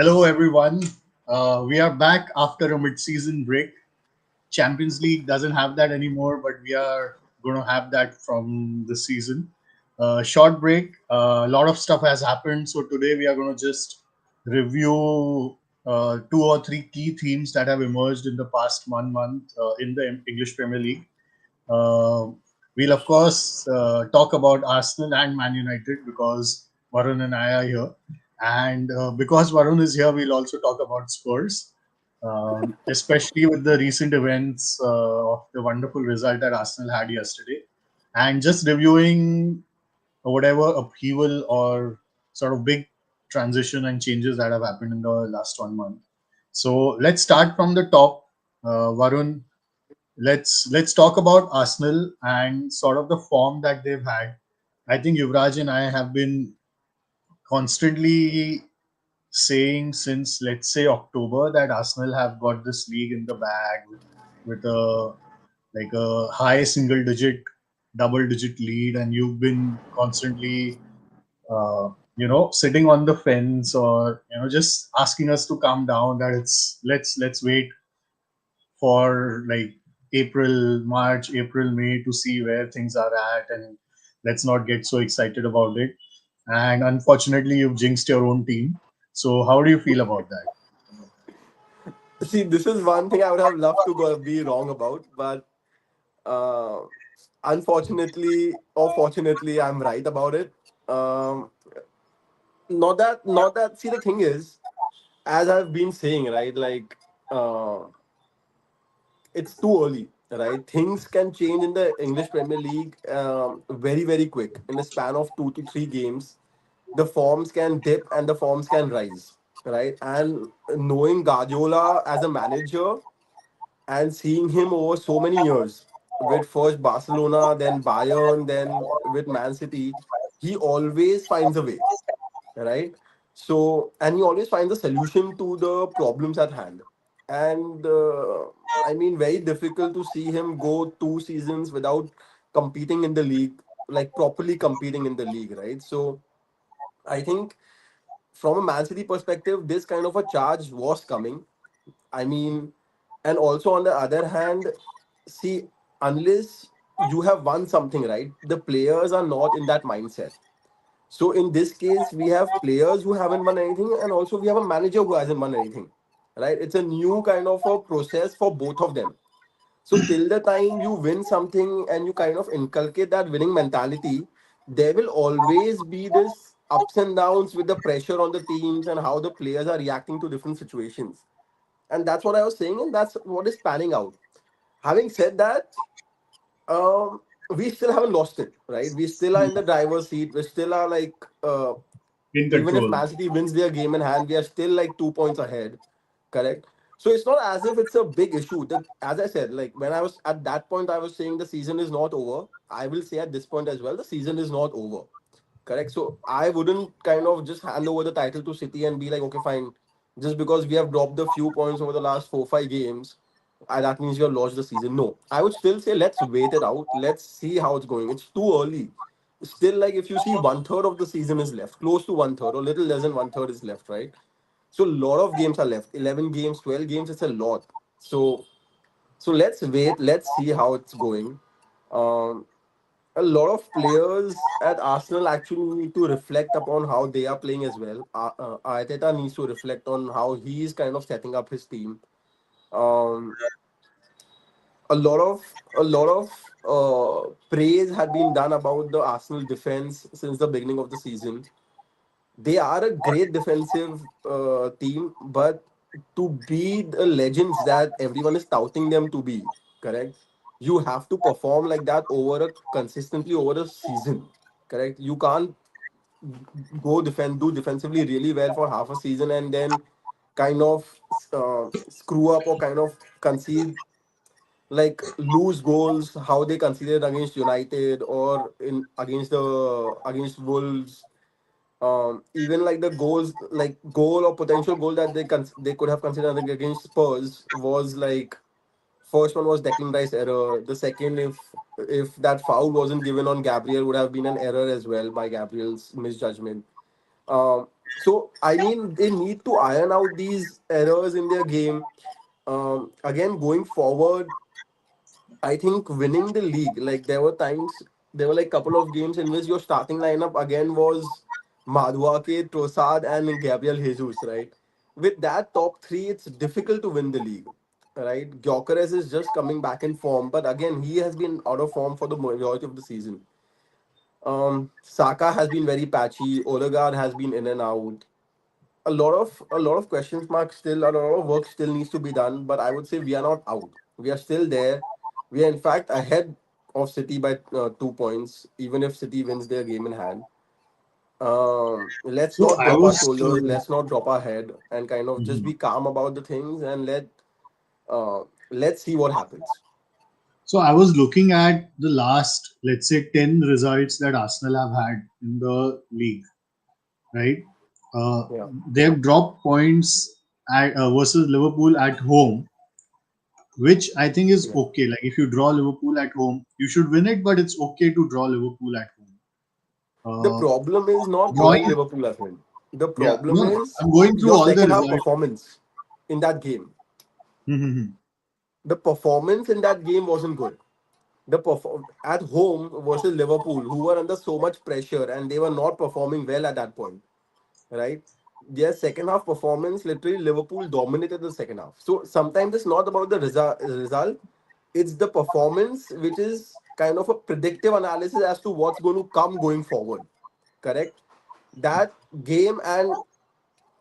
Hello, everyone. We are back after a mid-season break. Champions League doesn't have that anymore, but we are going to have that from this season. Short break. A lot of stuff has happened, so today we are going to just review two or three key themes that have emerged in the past 1 month in the English Premier League. Uh, we'll of course talk about Arsenal and Man United because Varun and I are here, and because Varun is here, we'll also talk about Spurs, especially with the recent events of the wonderful result that Arsenal had yesterday, and just reviewing whatever upheaval or sort of big transition and changes that have happened in the last 1 month. So let's start from the top. Varun, let's talk about Arsenal and sort of the form that they've had. I think Yuvraj and I have been constantly saying since let's say October that Arsenal have got this league in the bag with a like a high single digit, double digit lead, and you've been constantly sitting on the fence or just asking us to calm down that let's wait for like April, May to see where things are at, and let's not get so excited about it. And unfortunately, you've jinxed your own team. So, how do you feel about that? See, this is one thing I would have loved to be wrong about, but uh, unfortunately or fortunately, I'm right about it. Um, not that. See, the thing is, as I've been saying, right? Uh, it's too early, right? Things can change in the English Premier League very, very quick. In the span of 2 to 3 games, the forms can dip and the forms can rise, right? And knowing Guardiola as a manager and seeing him over so many years with first Barcelona, then Bayern, then with Man City, he always finds a way, right? So, and he always finds a solution to the problems at hand. And I mean, very difficult to see him go 2 seasons without competing in the league, like properly competing in the league, right? So, I think from a Man City perspective, this kind of a charge was coming. I mean, and also on the other hand, see, unless you have won something, right, the players are not in that mindset. So in this case, we have players who haven't won anything, and also we have a manager who hasn't won anything, right? It's a new kind of a process for both of them. So till the time you win something and you kind of inculcate that winning mentality, there will always be this ups and downs with the pressure on the teams and how the players are reacting to different situations. And that's what I was saying, and that's what is panning out. Having said that, we still haven't lost it, right? We still are in the driver's seat. We still are like, In even if control. Man City wins their game in hand, we are still like 2 points ahead, correct? So it's not as if it's a big issue. As I said, like when I was at that point, I was saying the season is not over. I will say at this point as well, the season is not over, correct? So I wouldn't kind of just hand over the title to City and be like, okay, fine, just because we have dropped a few points over the last 4 5 games, that means you have lost the season. No, I would still say let's wait it out. Let's see how it's going. It's too early. Still, like if you see 1/3 of the season is left, close to 1/3 or little less than 1/3 is left, right? So a lot of games are left. 11 games, 12 games. It's a lot. So let's wait. Let's see how it's going. Um, a lot of players at Arsenal actually need to reflect upon how they are playing as well. Arteta needs to reflect on how he is kind of setting up his team. Um, a lot of praise had been done about the Arsenal defense since the beginning of the season. They are a great defensive team, but to be the legends that everyone is touting them to be, correct? You have to perform like that over a consistently over a season, correct? You can't do defensively really well for half a season and then kind of screw up or kind of concede like lose goals how they conceded against United or in against Wolves. Even like the goals, like goal or potential goal that they could have considered against Spurs was like first one was Declan Rice error. The second, if that foul wasn't given on Gabriel, would have been an error as well by Gabriel's misjudgment. So I mean, they need to iron out these errors in their game. Again, going forward, I think winning the league, like there were times, there were like couple of games in which your starting lineup again was Maduake, Trossard, and Gabriel Jesus, right? With that top three, it's difficult to win the league, right? Gyökeres is just coming back in form, but again, he has been out of form for the majority of the season. Saka has been very patchy. Odegaard has been in and out. A lot of questions marks still. A lot of work still needs to be done. But I would say we are not out. We are still there. We are in fact ahead of City by 2 points. Even if City wins their game in hand, let's So not I drop our was shoulders. Let's not drop our head and kind of just Mhm. be calm about the things and uh, let's see what happens. So I was looking at the last, let's say, 10 results that Arsenal have had in the league, right? Uh, Yeah, they have dropped points versus Liverpool at home, which I think is yeah. okay. Like if you draw Liverpool at home, you should win it, but it's okay to draw Liverpool at home. The Uh, problem is not drawing Drawing, Liverpool as well. The yeah, problem no, no, is I'm going through your all the second half results. performance in that game. Mhm. The performance in that game wasn't good. The perform at home versus Liverpool, who were under so much pressure and they were not performing well at that point, right? Their second half performance, literally, Liverpool dominated the second half. So sometimes it's not about the result, it's the performance, which is kind of a predictive analysis as to what's going to come going forward. Correct? That game and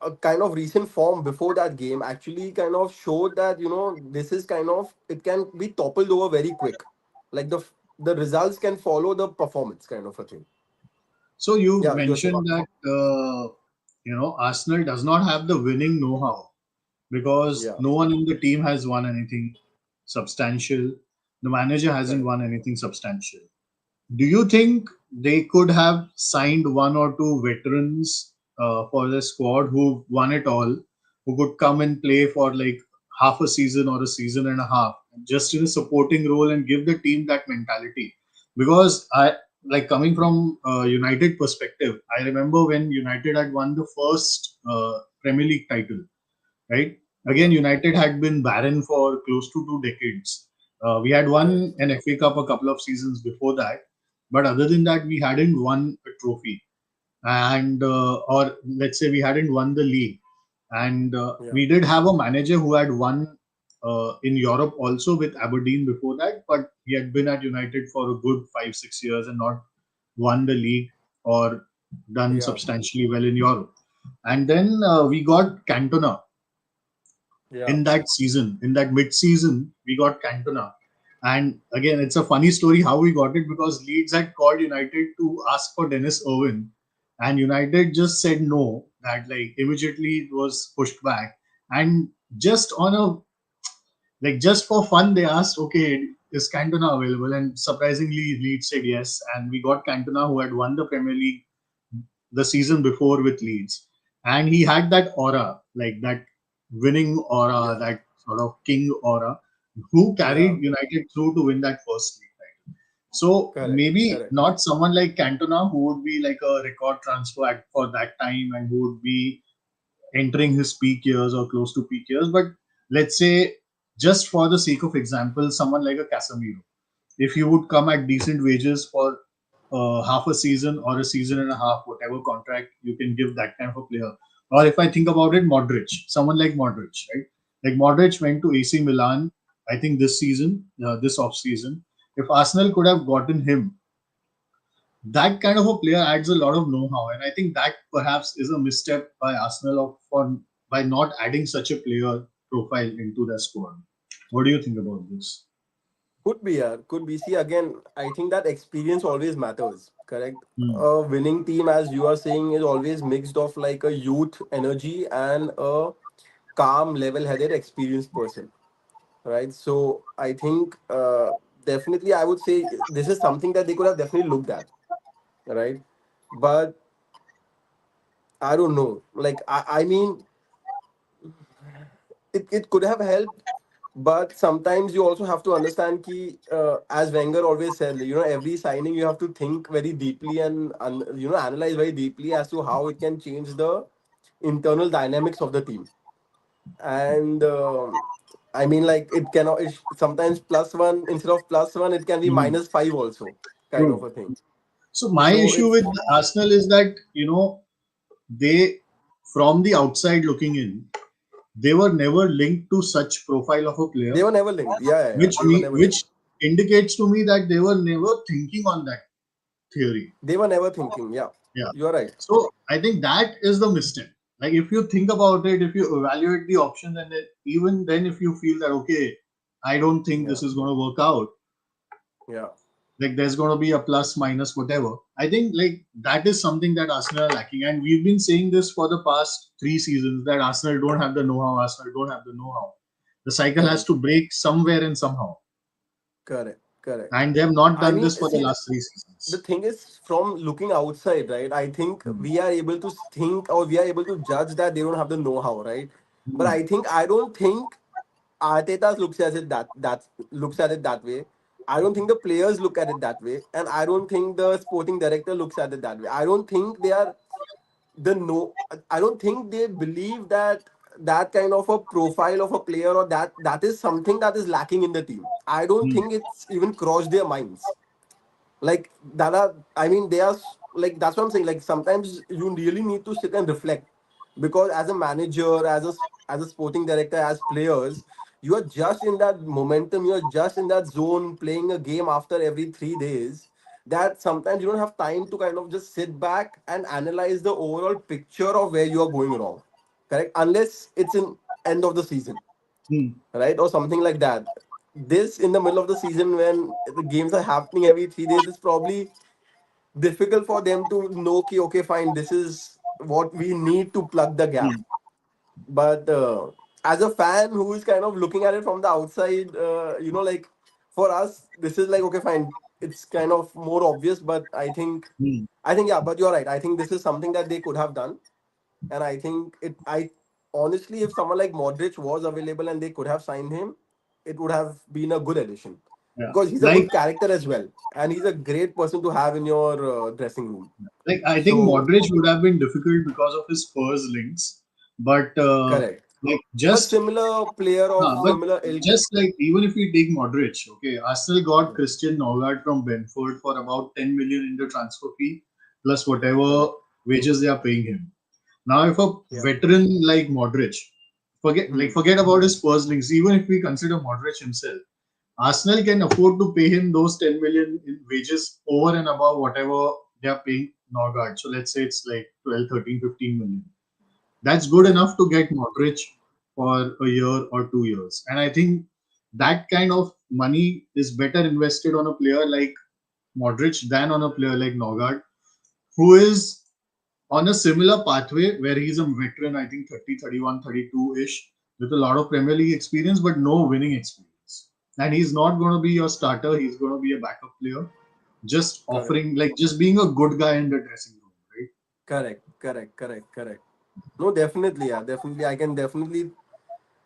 a kind of recent form before that game actually kind of showed that this is kind of it can be toppled over very quick, like the results can follow the performance kind of a thing. So you Yeah, you're saying. mentioned that Arsenal does not have the winning know-how because Yeah, no one in the team has won anything substantial. The manager hasn't correct. won anything substantial. Do you think they could have signed one or two veterans for the squad who won it all, who could come and play for like half a season or a season and a half, just in a supporting role and give the team that mentality? Because I like coming from United perspective, I remember when United had won the first Premier League title, right? Again, Yeah, United had been barren for close to 2 decades. We had won correct. an FA Cup a couple of seasons before that, but other than that, we hadn't won a trophy, and or let's say we hadn't won the league. And Yeah, we did have a manager who had won in Europe also with Aberdeen before that, but he had been at United for a good 5 6 years and not won the league or done yeah, substantially well in Europe. And then we got Cantona yeah, in that season, in that mid-season, we got Cantona. And again, it's a funny story how we got it because Leeds had called United to ask for Dennis Irwin, and United just said no. That like immediately it was pushed back, and just on a like just for fun, they asked, "Okay, is Cantona available?" And surprisingly, Leeds said yes, and we got Cantona, who had won the Premier League the season before with Leeds, and he had that aura, like that winning aura, yeah, that sort of king aura, who yeah. carried United through to win that first league title. So Correct, maybe correct. not someone like Cantona who would be like a record transfer for that time and who would be entering his peak years or close to peak years, but let's say just for the sake of example, someone like a Casemiro, if you would come at decent wages for half a season or a season and a half, whatever contract you can give that kind of a player. Or if I think about it, Modric, someone like Modric, right? Like Modric went to AC Milan, I think this season, this off season. If Arsenal could have gotten him, that kind of a player adds a lot of know-how, and I think that perhaps is a misstep by Arsenal for by not adding such a player profile into their squad. What do you think about this? Could be, yeah, could be. See, again, I think that experience always matters. Correct. Hmm. A winning team, as you are saying, is always mixed of like a youth energy and a calm, level-headed, experienced person, right? So I think definitely I would say this is something that they could have definitely looked at, right? But I don't know. Like I mean, it could have helped, but sometimes you also have to understand ki, as Wenger always said, every signing you have to think very deeply and analyze very deeply as to how it can change the internal dynamics of the team. And I mean, like it cannot. Sometimes +1 instead of +1, it can be Mhm. -5 also, kind of True. a thing. So my So issue with it's Arsenal is that they, from the outside looking in, they were never linked to such profile of a player, they were never linked. Yeah, yeah, yeah. They were never which linked. indicates to me that they were never thinking on that theory. They were never thinking. Yeah, Yeah. you're right. So I think that is the mistake. Like if you think about it, if you evaluate the options, and then, even then, if you feel that okay, I don't think Yeah, this is going to work out, yeah, like there's going to be a plus minus whatever. I think like that is something that Arsenal are lacking, and we've been saying this for the past 3 seasons that Arsenal don't have the know-how. Arsenal don't have the know-how. The cycle has correct, to break somewhere and somehow, correct, correct. and they have not I done mean, this for the see, last three the seasons. thing is, from looking outside, right? I think Hmm. we are able to think, or we are able to judge that they don't have the know-how, right? But Hmm. I don't think Arteta looks at it that looks at it that way. I don't think the players look at it that way, and I don't think the sporting director looks at it that way. I don't think they are the no. I don't think they believe that that kind of a profile of a player, or that is something that is lacking in the team. I don't Hmm. think it's even crossed their minds. Like that are, I mean, they are like, that's what I'm saying. Like sometimes you really need to sit and reflect, because as a manager, as a sporting director, as players, you are just in that momentum, you are just in that zone, playing a game after every 3 days, that sometimes you don't have time to kind of just sit back and analyze the overall picture of where you are going wrong. Correct, unless it's in end of the season, Hmm. right, or something like that. This in the middle of the season, when the games are happening every 3 days, is probably difficult for them to know, okay, fine, this is what we need to plug the gap. Hmm. But as a fan who is kind of looking at it from the outside, like for us, this is like, okay, fine, it's kind of more obvious. But Hmm. I think, yeah, but you're right. I think this is something that they could have done. And I think I honestly, if someone like Modric was available and they could have signed him, it would have been a good addition, Yeah. because he's a Like good character as well, and he's a great person to have in your dressing room. Like I think So Modric would have been difficult because of his Spurs links, but correct, like but just similar player of but similar ilk. just like even if we take Modric, okay, Arsenal got Christian Norgard from Brentford for about 10 million in the transfer fee plus whatever Correct. wages they are paying him. Now, if a Yeah. veteran like Modric, Hmm. forget about his Spurs links, even if we consider Modric himself, Arsenal can afford to pay him those 10 million in wages over and above whatever they are paying Norgard. So let's say it's like 12, 13, 15 million. That's good Correct. enough to get Modric for a year or 2 years. And I think that kind of money is better invested on a player like Modric than on a player like Norgard, who is on a similar pathway where he's a veteran, I think 30, 31, 32 ish, with a lot of Premier League experience, but no winning experience. And he's not going to be your starter, he's going to be a backup player, just Correct. offering, like, just being a good guy in the dressing room, right? Correct. Correct. Correct. Correct. No, definitely, yeah, definitely. I can definitely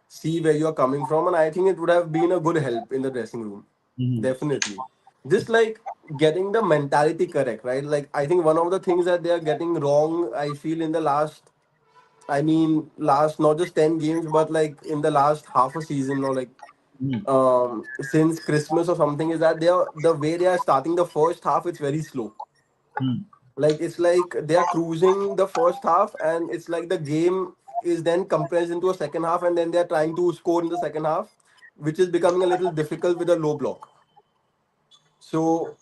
see where you're coming from, and I think it would have been a good help in the dressing room. Mhm. Definitely. Just like getting the mentality correct, right? Like I think one of the things that they are getting wrong, I feel, in the last, I mean, last not just 10 games, but like in the last half a season, or like Mhm. since Christmas or something, is that they are the way they are starting the first half, it's very slow. Mhm. Like it's like they are cruising the first half, and it's like the game is then compressed into a second half, and then they are trying to score in the second half, which is becoming a little difficult with a low block. So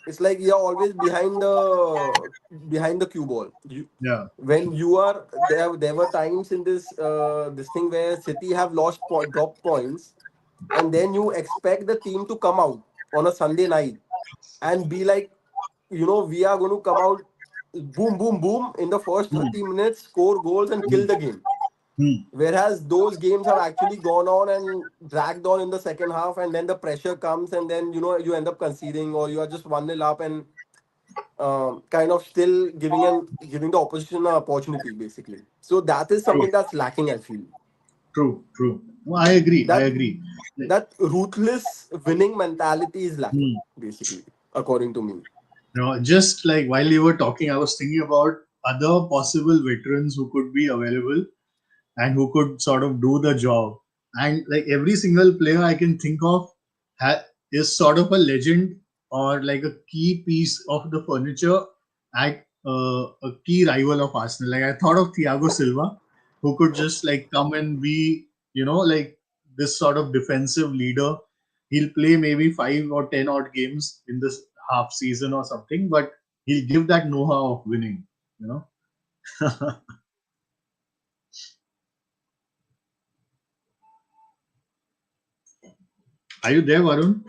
it's like you're always behind the cue ball. Yeah. When you are there, there were times in this thing where City have dropped points, and then you expect the team to come out on a Sunday night and be like, we are going to come out, boom, boom, boom, in the first Mhm. 30 minutes, score goals and kill Mhm. the game. Mhm. Whereas those games have actually gone on and dragged on in the second half, and then the pressure comes, and then you end up conceding, or you are just 1-0 up, and kind of still giving the opposition an opportunity, basically. So that is True. something that's lacking, I feel. True. True. No, I agree. I That agree. Like, that ruthless winning mentality is lacking, hmm. basically, according to me. Just like while you were talking, I was thinking about other possible veterans who could be available and who could sort of do the job. And like every single player I can think of is sort of a legend or like a key piece of the furniture at a key rival of Arsenal. Like I thought of Thiago Silva, who could just like come and be, like this sort of defensive leader. He'll play maybe 5 or 10 odd games in this half season or something, but he'll give that know-how of winning. You know, are you there, Varun?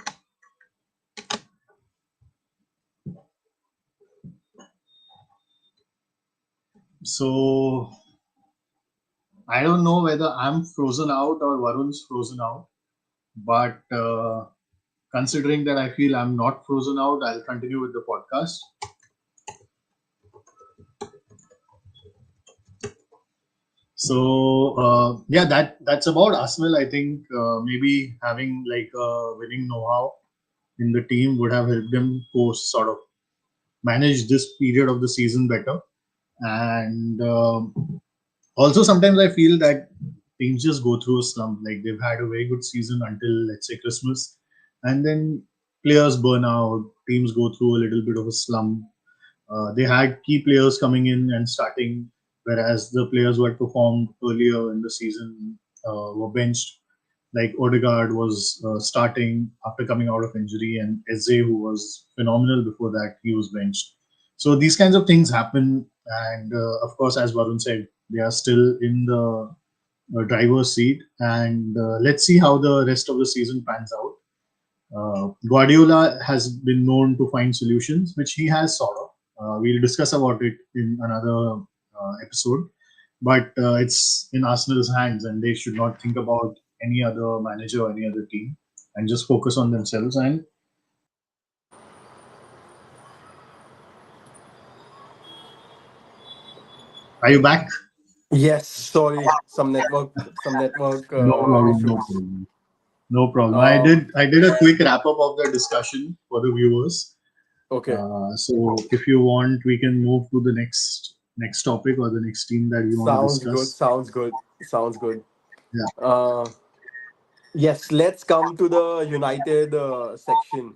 So I don't know whether I'm frozen out or Varun's frozen out, but considering that I feel I'm not frozen out, I'll continue with the podcast. So yeah, that's about Arsenal. I think maybe having like a winning know-how in the team would have helped them to sort of manage this period of the season better. And also, sometimes I feel that teams just go through a slump. Like they've had a very good season until let's say Christmas, and then players burn out. Teams go through a little bit of a slump. They had key players coming in and starting, whereas the players who had performed earlier in the season were benched. Like Odegaard was starting after coming out of injury, and Eze, who was phenomenal before that, he was benched. So these kinds of things happen, and of course, as Varun said, they are still in the driver's seat, and let's see how the rest of the season pans out. Guardiola has been known to find solutions, which he has sort of. We'll discuss about it in another episode, but it's in Arsenal's hands, and they should not think about any other manager or any other team, and just focus on themselves. And are you back? Yes, sorry, some network No problem. No issues. problem. No problem. I Um, did. I did a quick wrap up of the discussion for the viewers. okay, So if you want, we can move to the next topic or the next team that we want to sounds good. discuss. Sounds good. Sounds good. Yeah. Uh, yes, let's come to the United section.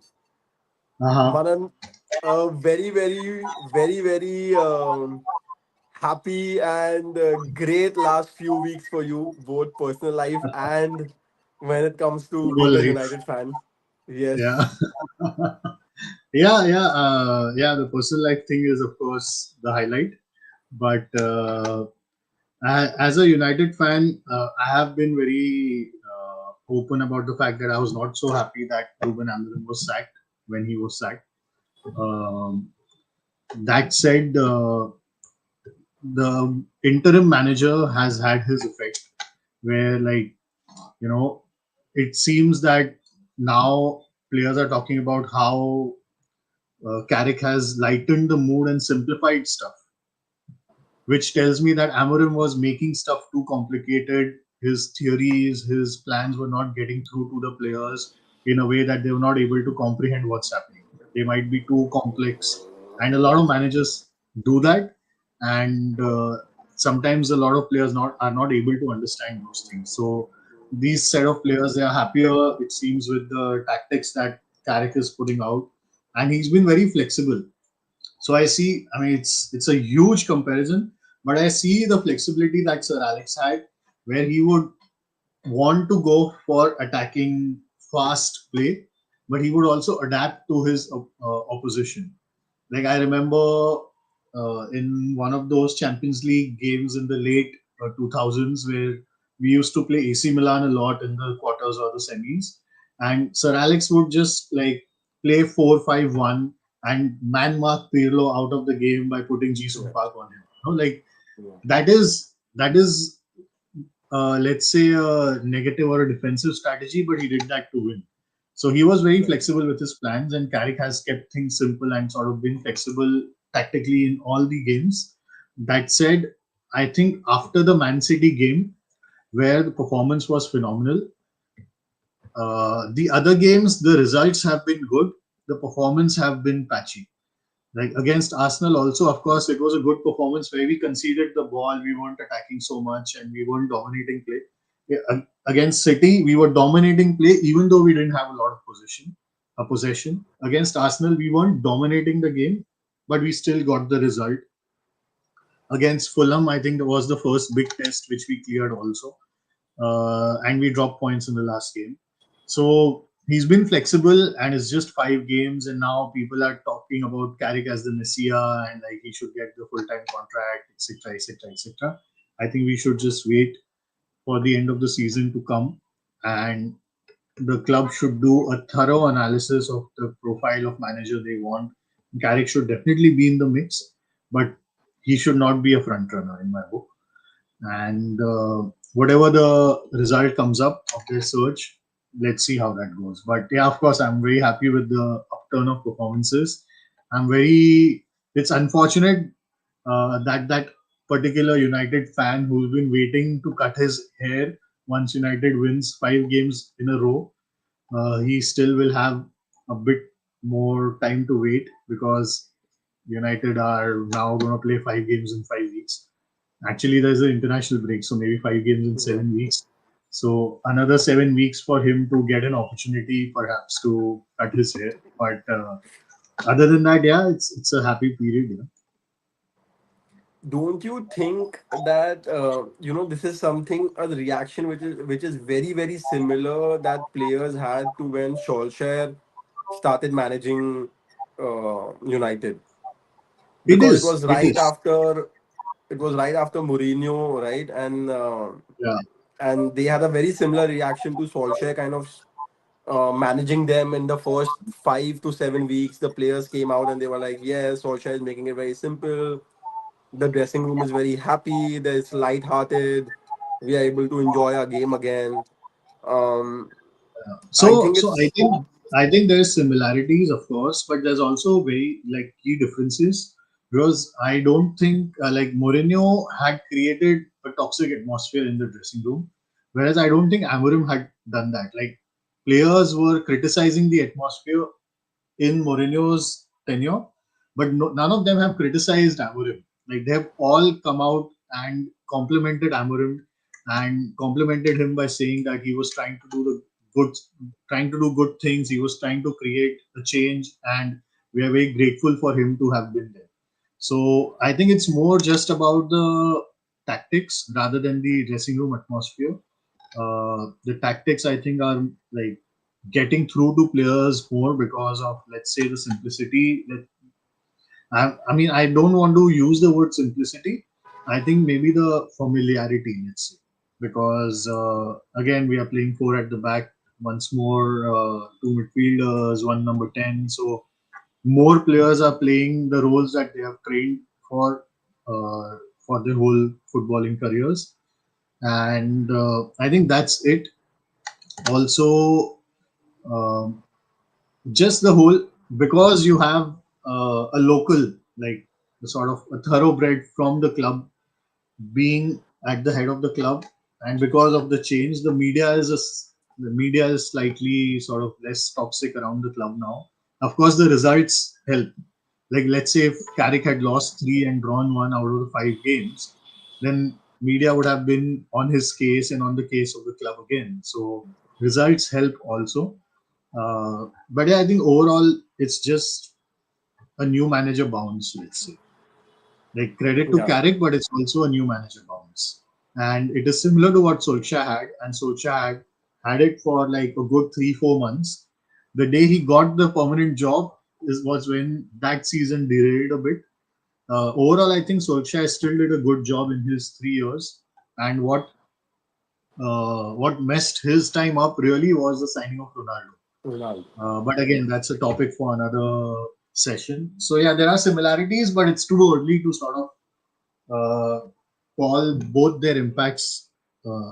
Uh-huh. Manan, very happy and great last few weeks for you, both personal life and when it comes to Football being a life. United fan. Yeah. Yes. Yeah. The personal life thing is, of course, the highlight. But as a United fan, I have been very open about the fact that I was not so happy that Ruben Amorim was sacked when he was sacked. Um, that said, the interim manager has had his effect, where you know, it seems that now players are talking about how Carrick has lightened the mood and simplified stuff, which tells me that Amorim was making stuff too complicated. His theories, his plans were not getting through to the players in a way that they were not able to comprehend what's happening. They might be too complex, and a lot of managers do that, and sometimes a lot of players not are not able to understand those things. So these set of players, they are happier, it seems, with the tactics that Carrick is putting out, and he's been very flexible. So I see, I mean, it's a huge comparison, but I see the flexibility that Sir Alex had, where he would want to go for attacking fast play, but he would also adapt to his opposition. Like I remember in one of those Champions League games in the late 2000s where we used to play AC Milan a lot in the quarters or the semis, and Sir Alex would just like play 4-5-1 and man mark Pirlo out of the game by putting Jisung Correct. Park on him. Like Yeah. that is let's say a negative or a defensive strategy, but he did that to win. So he was very Correct. flexible with his plans, and Carrick has kept things simple and sort of been flexible tactically in all the games. That said, I think after the Man City game, where the performance was phenomenal, the other games, the results have been good, the performance have been patchy. Like against Arsenal, also, of course, it was a good performance where we conceded the ball, we weren't attacking so much, and we weren't dominating play. Yeah, against City, we were dominating play, even though we didn't have a lot of possession. Against Arsenal, we weren't dominating the game, but we still got the result. Against Fulham, I think that was the first big test which we cleared also, and we dropped points in the last game. So he's been flexible, and it's just 5 games, and now people are talking about Carrick as the Messiah and like he should get the full time contract, etc., etc., etc. I think we should just wait for the end of the season to come, and the club should do a thorough analysis of the profile of manager they want. Carrick should definitely be in the mix, but he should not be a front runner in my book. And whatever the result comes up of their search, let's see how that goes. But yeah, of course, I'm very happy with the upturn of performances. I'm very. It's unfortunate that that particular United fan who's been waiting to cut his hair once United wins 5 games in a row, he still will have a bit more time to wait because United are now going to play 5 games in 5 weeks. Actually, there's an international break, so maybe 5 games in Yeah. 7 weeks. So another 7 weeks for him to get an opportunity, perhaps to cut his hair. But other than that, yeah, it's a happy period. Don't you think that this is something a reaction which is very very similar that players had to when Solskjaer started managing United, It because is. It is. it was right after Mourinho, right? Yeah. And they had a very similar reaction to Solskjaer kind of managing them in the first 5 to 7 weeks. The players came out and they were like, "Yes, Solskjaer is making it very simple. The dressing room is very happy. There's light-hearted. We are able to enjoy our game again." Um, I So think so it's I think there's similarities, of course, but there's also very like key differences because I don't think like Mourinho had created a toxic atmosphere in the dressing room, whereas I don't think Amorim had done that. Like players were criticizing the atmosphere in Mourinho's tenure, but no, none of them have criticized Amorim. Like they have all come out and complimented Amorim and complimented him by saying that he was trying to do the good, trying to do good things. He was trying to create a change, and we are very grateful for him to have been there. So I think it's more just about the tactics rather than the dressing room atmosphere. The tactics I think are like getting through to players more because of let's say the simplicity. I mean I don't want to use the word simplicity. I think maybe the familiarity, let's say, because again we are playing four at the back once more, two midfielders, one number 10. So more players are playing the roles that they have trained for for their whole footballing careers, and I think that's it. Also, um, just the whole because you have a local like the sort of a thoroughbred from the club being at the head of the club, and because of the change the media is slightly sort of less toxic around the club now. Of course the results help. Like let's say if Carrick had lost 3 and drawn 1 out of the 5 games, then media would have been on his case and on the case of the club again. So results help also. But yeah, I think overall it's just a new manager bounce, let's say. Like credit to yeah. Carrick, but it's also a new manager bounce. And it is similar to what Solskjaer had, and Solskjaer had it for like a good 3 4 months. The day he got the permanent job was when that season derailed a bit. Overall, I think Solskjaer still did a good job in his 3 years. And what messed his time up really was the signing of Ronaldo. Ronaldo. But again, that's a topic for another session. So yeah, there are similarities, but it's too early to sort of call both their impacts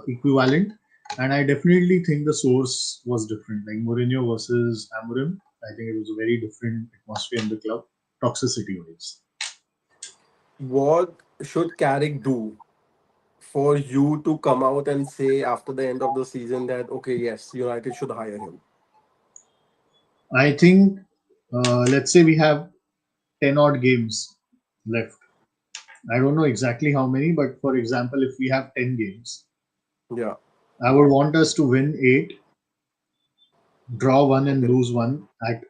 equivalent. And I definitely think the source was different. Like Mourinho versus Amorim, I think it was a very different atmosphere in the club, toxicity wise. What should Carrick do for you to come out and say after the end of the season that okay, yes, United should hire him? I think, let's say we have 10 odd games left. I don't know exactly how many, but for example, if we have 10 games, Yeah. I would want us to win 8, draw 1 and Okay. lose 1 at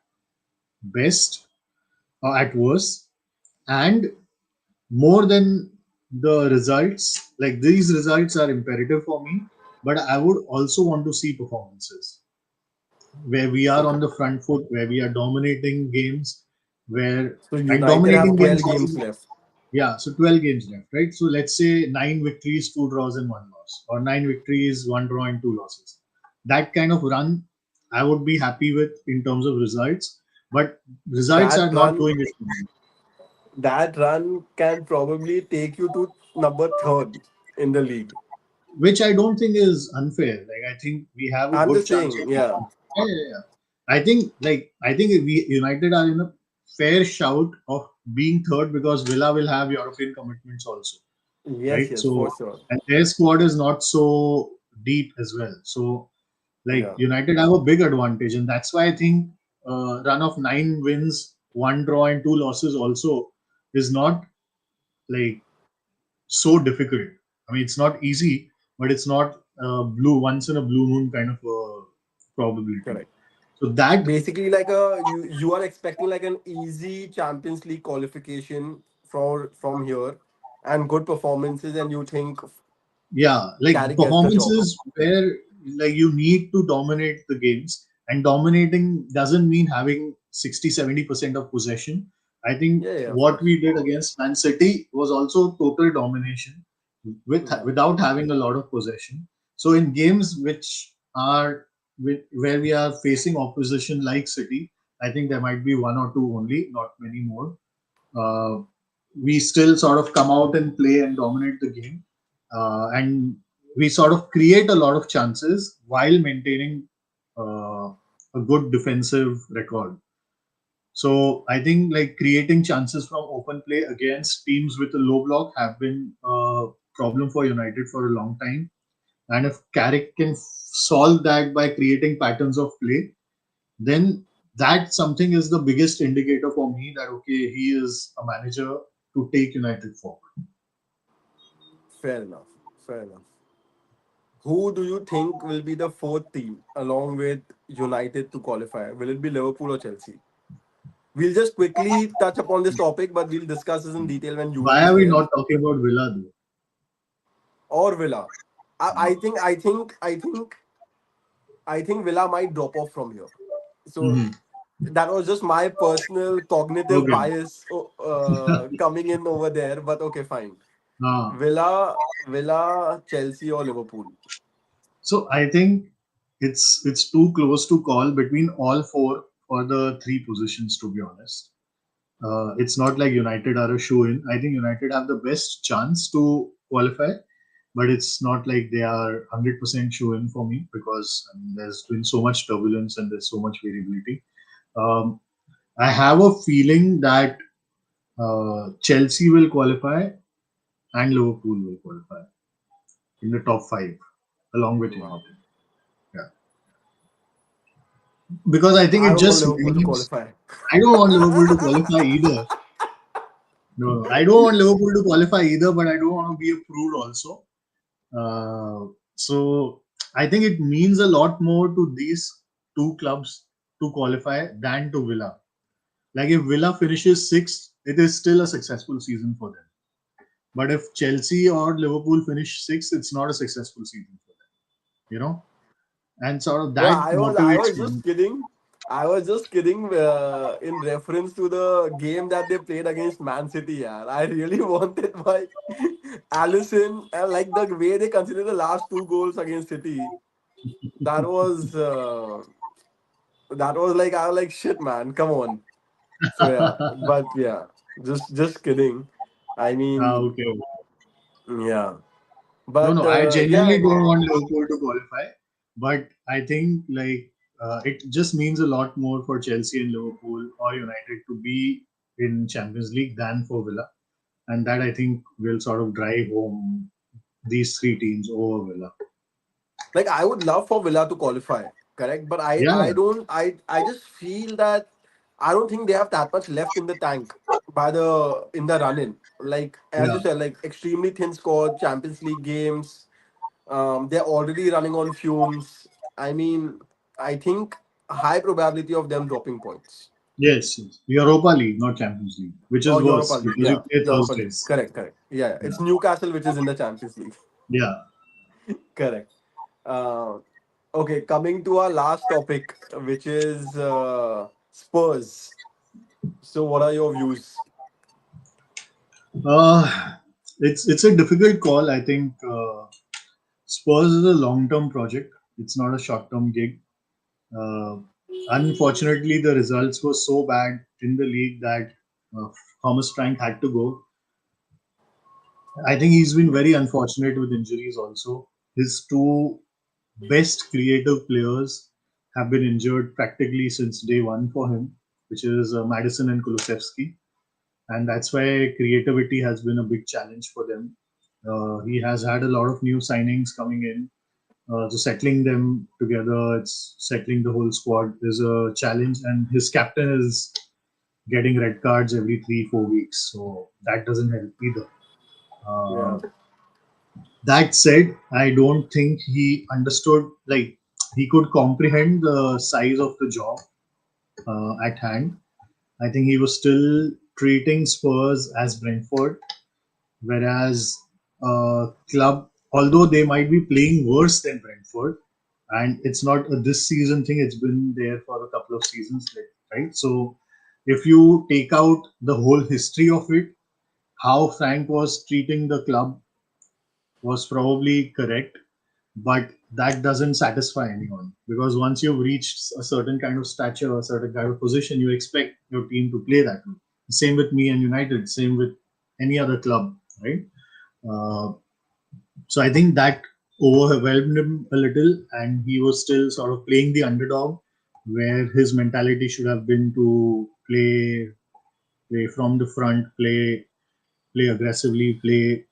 best or at worst. And more than the results, like these results are imperative for me, but I would also want to see performances where we are Okay. on the front foot, where we are dominating games, where So and United dominating have games 12 games doesn't. left. Yeah, so 12 games left, right? So let's say 9 victories, 2 draws, and 1 loss, or 9 victories, 1 draw, and 2 losses. That kind of run, I would be happy with in terms of results, but results That are not run doing it for me, that run can probably take you to number third in the league. which I don't think is unfair. Like I think we have a I'm good just chance saying, of yeah. beating. Yeah, yeah, yeah. I think we United are in a fair shout of being third because Villa will have European commitments also, Yes, right? yes, for So sure. and their squad is not so deep as well. So like Yeah, United have a big advantage, and that's why I think run of 9 wins, 1 draw, and 2 losses also is not like so difficult. I mean, it's not easy, but it's not blue once in a blue moon kind of probability. correct. So So that, basically, like a you are expecting like an easy Champions League qualification from here and good performances, and you think yeah, like Carrick gets the job. performances where like you need to dominate the games, and dominating doesn't mean having 60-70% of possession. I think Yeah, yeah, of what course. we did against Man City was also total domination Yeah, without having a lot of possession. So in games which are where we are facing opposition like City, I think there might be one or two only, not many more. Uh, we still sort of come out and play and dominate the game, and we sort of create a lot of chances while maintaining a good defensive record. So I think like creating chances from open play against teams with a low block have been a problem for United for a long time. And if Carrick can solve that by creating patterns of play, then that something is the biggest indicator for me that okay, he is a manager to take United forward. fair enough. Fair enough. Who do you think will be the fourth team along with United to qualify? Will it be Liverpool or Chelsea? We'll just quickly touch upon this topic, but we'll discuss this in detail when you will Why be are we here. not talking about Villa though? Or Villa. I think Villa might drop off from here. So Mm-hmm. that was just my personal cognitive Okay. bias coming in over there. But okay, fine. Uh, Villa, Chelsea, or Liverpool. so I think it's too close to call between all four for the three positions. To be honest, it's not like United are a shoe in. I think United have the best chance to qualify, but it's not like they are 100% shoe in for me because there's been so much turbulence and there's so much variability. Um, I have a feeling that Chelsea will qualify and Liverpool will qualify in the top five along with Wow. United. Yeah, because I think I it don't want just Liverpool to means qualify. I don't want Liverpool to qualify either. No, I don't want Liverpool to qualify either, but I don't want to be a prude also. So I think it means a lot more to these two clubs to qualify than to Villa. Like if Villa finishes sixth, it is still a successful season for them. But if Chelsea or Liverpool finish sixth, it's not a successful season for them. You know, and sort of No, that I motivates was me. just kidding. I was just kidding in reference to the game that they played against Man City. Yeah, I really wanted my Allison and like the way they considered the last two goals against City. That was like I was like shit, man. Come on. So yeah, but yeah, just kidding. I mean, Okay. yeah, No, but no, I yeah, genuinely don't want Liverpool to qualify, but I think like it just means a lot more for Chelsea and Liverpool or United to be in Champions League than for Villa, and that I think will sort of drive home these three teams over Villa. like I would love for Villa to qualify, correct? But I Yeah, I don't I just feel that I don't think they have that much left in the tank by the in the run in. Like as you Yeah. said, like extremely thin squad, Champions League games. They're already running on fumes. I mean, I think a high probability of them dropping points. Yes, yes. Europa League, not Champions League, which is Or Europa worse League, because you yeah, play Europa League. Thursdays. Correct, correct. Yeah, yeah. Yeah. It's Newcastle which is in the Champions League. Yeah. Correct. Uh, okay, coming to our last topic, which is Spurs. So, what are your views? Uh, it's a difficult call. I think Spurs is a long term project. It's not a short term gig. Uh, Unfortunately, the results were so bad in the league that uh, Thomas Frank had to go. I think he's been very unfortunate with injuries also. His two best creative players have been injured practically since day one for him, which is Madison and Kulusevski. And that's why creativity has been a big challenge for them. He has had a lot of new signings coming in. So settling them together, it's settling the whole squad is a challenge, and his captain is getting red cards every 3 4 weeks, so that doesn't help either. Yeah, That said, I don't think he understood, like, he could comprehend the size of the job at hand. I think he was still treating Spurs as Brentford, whereas club, although they might be playing worse than Brentford, and it's not a this season thing, it's been there for a couple of seasons, like, right? So if you take out the whole history of it, how Frank was treating the club was probably correct, but that doesn't satisfy anyone because once you've reached a certain kind of stature, a certain kind of position, you expect your team to play that way. Same with me and United, same with any other club, right? Uh, so I think that overwhelmed him a little, and he was still sort of playing the underdog, where his mentality should have been to play from the front, play aggressively, play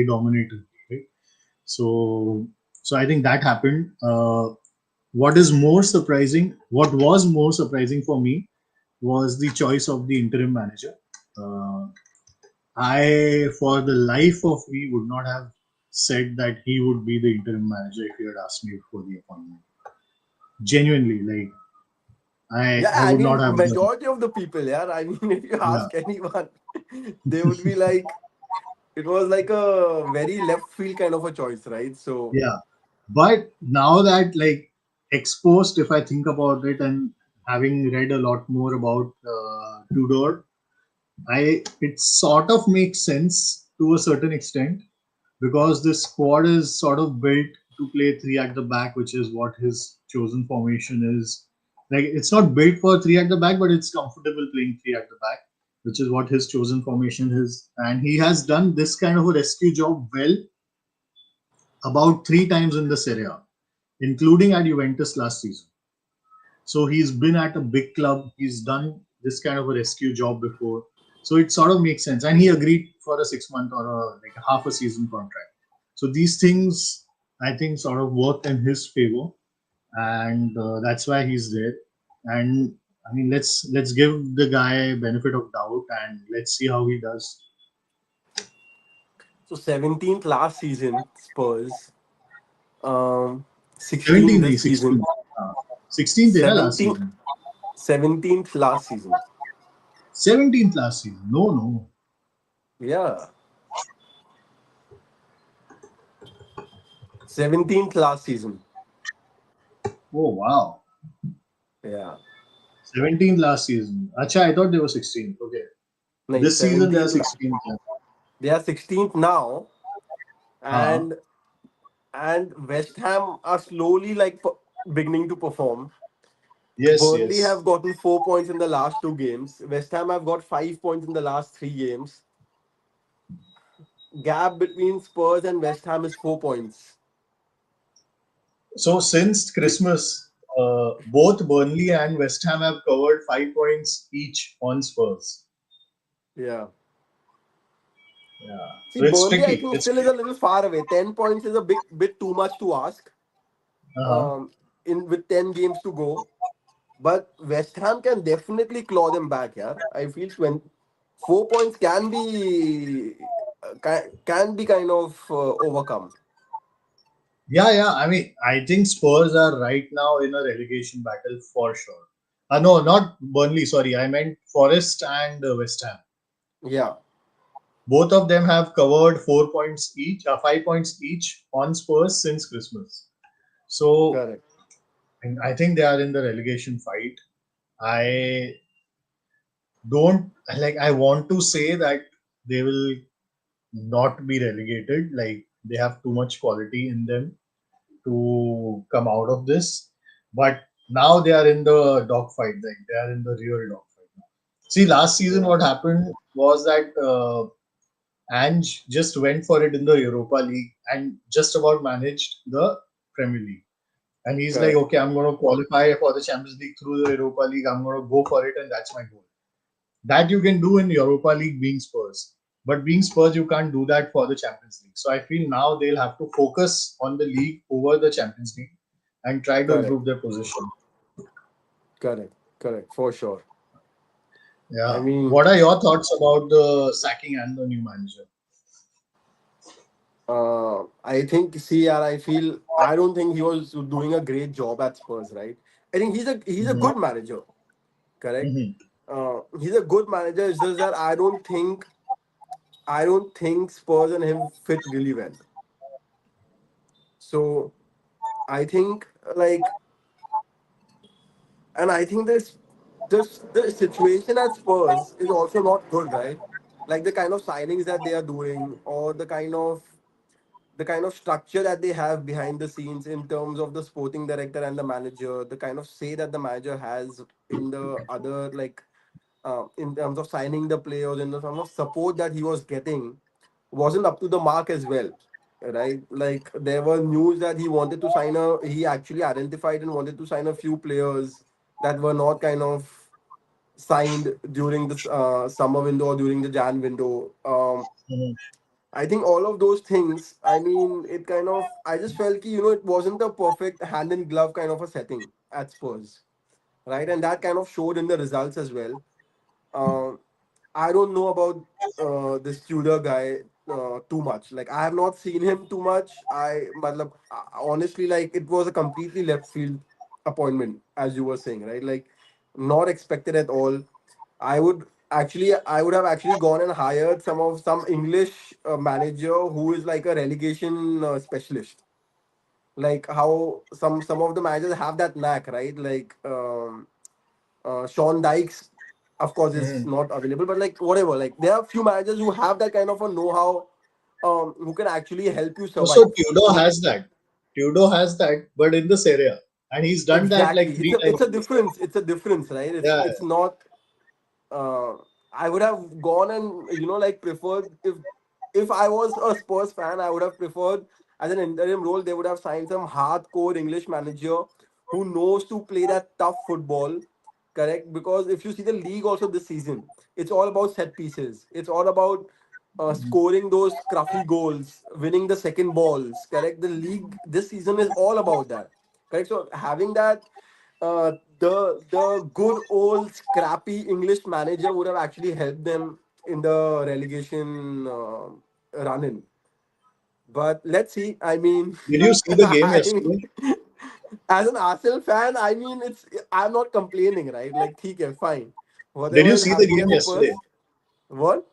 dominated, right? So so I think that happened. What was more surprising for me was the choice of the interim manager. Uh, I, for the life of me, would not have said that he would be the interim manager if you had asked me for the appointment. Genuinely, like yeah. I I would not mean, have done. majority of the people, yeah. I mean, if you Yeah, ask anyone, they would be like, it was like a very left field kind of a choice, right? So, yeah. But now that, like, exposed, if I think about it, and having read a lot more about Tudor, I it sort of makes sense to a certain extent because this squad is sort of built to play three at the back, which is what his chosen formation is. Like, it's not built for three at the back, but it's comfortable playing three at the back, which is what his chosen formation is. And he has done this kind of a rescue job well about three times in the Serie A, including at Juventus last season. So he's been at a big club. He's done this kind of a rescue job before. So it sort of makes sense. And he agreed for a 6 month or like a half a season contract. So these things, I think, sort of work in his favor, and that's why he's there. And I mean, let's give the guy benefit of doubt and let's see how he does. so 17th last season, Spurs. Um, 16 17th, this season. 16th, 16th, yeah, last 17, season. 17th last season. 17th last season. No, no. Yeah, 17th last season. Oh wow. Yeah, 17th last season. Acha, I thought they were 16th. Okay. no, This season they are 17th. 16th. Yeah. They are 16th now, Uh-huh. and West Ham are slowly like beginning to perform. Yes, Burnley yes. have gotten 4 points in the last two games. West Ham have got 5 points in the last three games. Gap between Spurs and West Ham is 4 points. So since Christmas, both Burnley and West Ham have covered 5 points each on Spurs. Yeah. Yeah. See, So it's Burnley, I tricky. think, It's still is a tricky. little far away. 10 points is a bit too much to ask. Uh-huh. Um, in with 10 games to go, but West Ham can definitely claw them back. Yeah, I feel 4 points can be kind of overcome. Yeah, yeah. I mean, I think Spurs are right now in a relegation battle for sure. No, not Burnley. Sorry, I meant Forest and West Ham. Yeah, Both of them have covered 4 points each, 5 points each on Spurs since Christmas. So correct, and I think they are in the relegation fight. I don't like. I want to say that they will not be relegated. Like they have too much quality in them to come out of this. But now they are in the dogfight. Like they are in the real dogfight now. See, last season yeah, what happened was that Ange just went for it in the Europa League and just about managed the Premier League. And he's like, correct, okay, I'm going to qualify for the Champions League through the Europa League. I'm going to go for it, and that's my goal. That you can do in Europa League being Spurs. But being Spurs, you can't do that for the Champions League. So I feel now they'll have to focus on the league over the Champions League and try to correct, improve their position. correct, correct, for sure. I Yeah. mean, What are your thoughts about the sacking and the new manager? I think CR. I feel I don't think he was doing a great job at Spurs, right? I think he's a Mm-hmm. good manager, correct? Mm-hmm. He's a good manager. It's just that I don't think Spurs and him fit really well. So I think like, and I think this the situation at Spurs is also not good, right? Like the kind of signings that they are doing, or the kind of structure that they have behind the scenes in terms of the sporting director and the manager, the kind of say that the manager has in the other, like in terms of signing the players, in the terms of support that he was getting, wasn't up to the mark as well, right? Like there were news that he actually identified and wanted to sign a few players that were not kind of signed during this summer window or during the Jan window. Mm-hmm. I think all of those things, I mean, it kind of, I just felt, it wasn't a perfect hand in glove kind of a setting at Spurs, right? And that kind of showed in the results as well. Um, I don't know about this Tudor guy too much. Like, I have not seen him too much. Honestly, like, it was a completely left field appointment, as you were saying, right? Like, not expected at all. I would have actually gone and hired some English manager who is like a relegation specialist. Like how some of the managers have that knack, right? Like Sean Dykes, of course, is Mm-hmm. not available, but like whatever. Like there are few managers who have that kind of a know-how, who can actually help you So survive. Tudor So has that. Tudor has that, but in this area. And he's done that exactly, like it's three a times it's a in this area. difference. It's a difference, right? It's Yeah. it's not uh, I would have gone and like preferred if I was a Spurs fan, I would have preferred as an interim role. They would have signed some hardcore English manager who knows to play that tough football. Correct, because if you see the league also this season, it's all about set pieces. It's all about scoring those scruffy goals, winning the second balls. Correct, the league this season is all about that. Correct, so having that the good old scrappy English manager would have actually helped them in the relegation run in. But let's see. I mean, Did you see the game I mean, yesterday? as an Arsenal fan, I mean, I'm not complaining, right? Like, okay, fine, Did whatever you is see the happening game at yesterday? Spurs. What?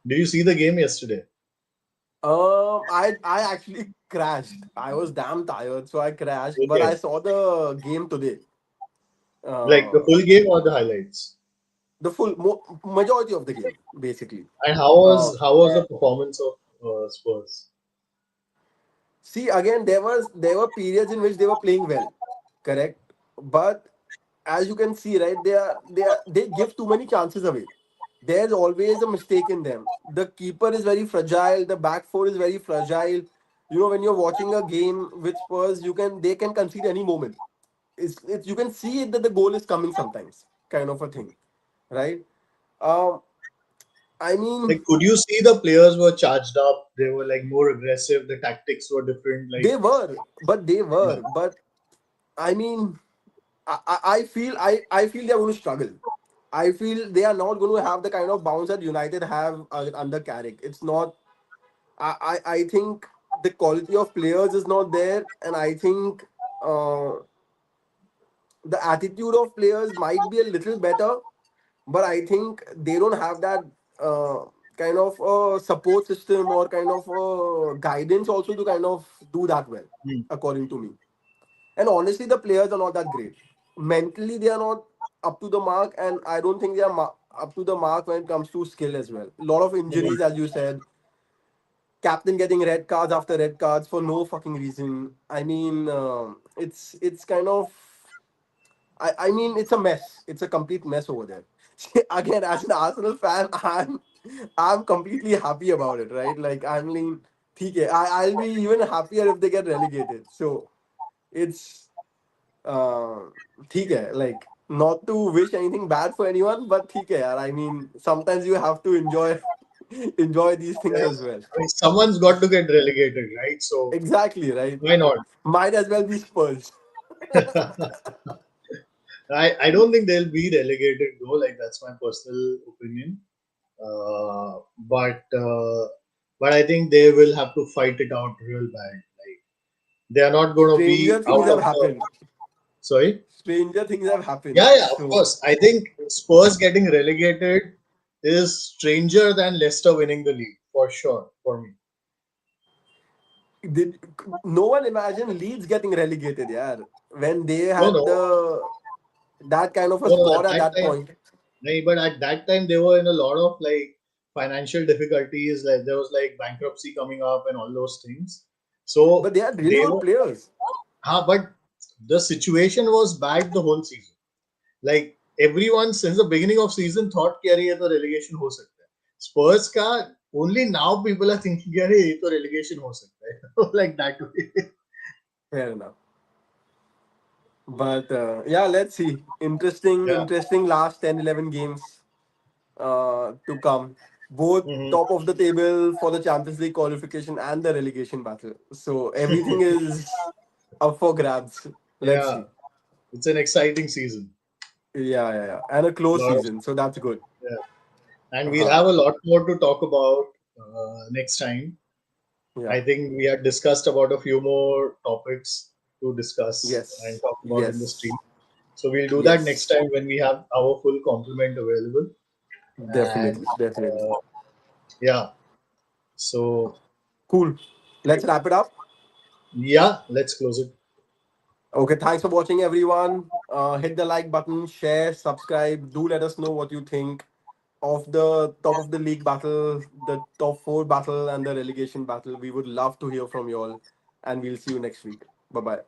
Did you see the game yesterday? I actually crashed. I was damn tired, so I crashed. But I Okay. saw the game today. Like the Uh, full game or the highlights? the majority of the game, basically. And Uh, how was the performance of Spurs? See, again, there were periods in which they were playing well, correct? But as you can see, right, they give too many chances away. There's always a mistake in them. The keeper is very fragile. The back four is very fragile. When you're watching a game with Spurs, they can concede any moment. It's you can see it that the goal is coming sometimes, kind of a thing, right? Um, I mean, Like, could you see the players were charged up? They were like more aggressive. The tactics were different. Like, they were, but I mean, I feel they're going to struggle. I feel they are not going to have the kind of bounce that United have under Carrick. It's not. I think the quality of players is not there, and I think uh, the attitude of players might be a little better, but I think they don't have that uh, kind of support system or kind of guidance also to kind of do that well, Hmm. according to me. And honestly, the players are not that great. Mentally, they are not up to the mark, and I don't think they are up to the mark when it comes to skill as well. A lot of Hmm. injuries, as you said, captain getting red cards after red cards for no fucking reason. I mean, it's kind of I mean, it's a mess. It's a complete mess over there. Again, as an Arsenal fan, I'm completely happy about it, right? Like I mean, ठीक है. I'll be even happier if they get relegated. So it's uh, ठीक है. Like not to wish anything bad for anyone, but ठीक है, यार. I mean, sometimes you have to enjoy enjoy these things Yeah, as well. I mean, someone's got to get relegated, right? So Exactly, right. why not? Might as well be Spurs. I don't think they'll be relegated though. Like that's my personal opinion. Uh, but uh, but I think they will have to fight it out real bad. Like they are not going to be Stranger things out have of the. happened. Sorry. Stranger things have happened. Yeah, yeah, of So course. I think Spurs getting relegated is stranger than Leicester winning the league for sure for me. did no one imagine Leeds getting relegated, yeah, when they No, had no, the that kind of a no, no. At squad at that that time, point. nahi, but at that time they were in a lot of like financial difficulties. Like there was like bankruptcy coming up and all those things. But So they had really they good were, players. but the situation was bad the whole season. Like everyone since the beginning of season thought कि अरे ये तो relegation हो सकता है. Spurs का only now people are thinking कि अरे ये तो relegation हो सकता है. Like that way. Fair enough. But yeah, let's see. Yeah. Interesting last 10, 11 games to come. Both Hmm. top of the table for the Champions League qualification and the relegation battle. So everything is up for grabs. Let's Yeah. see. It's an exciting season. Yeah. And a A close lot of season. So that's good. yeah. And we'll Uh-huh. have a lot more to talk about next time. Yeah. I think we had discussed about a few more topics to discuss and Yes. talk about in the stream. Yes. So we'll do that next Yes. time when we have our full complement available. And Definitely. yeah, so Cool. Let's wrap it up. yeah, let's close it. Okay, thanks for watching, everyone. Hit the like button, share, subscribe. Do let us know what you think of the top of the league battle, the top four battle, and the relegation battle. We would love to hear from you all, and we'll see you next week. Bye bye.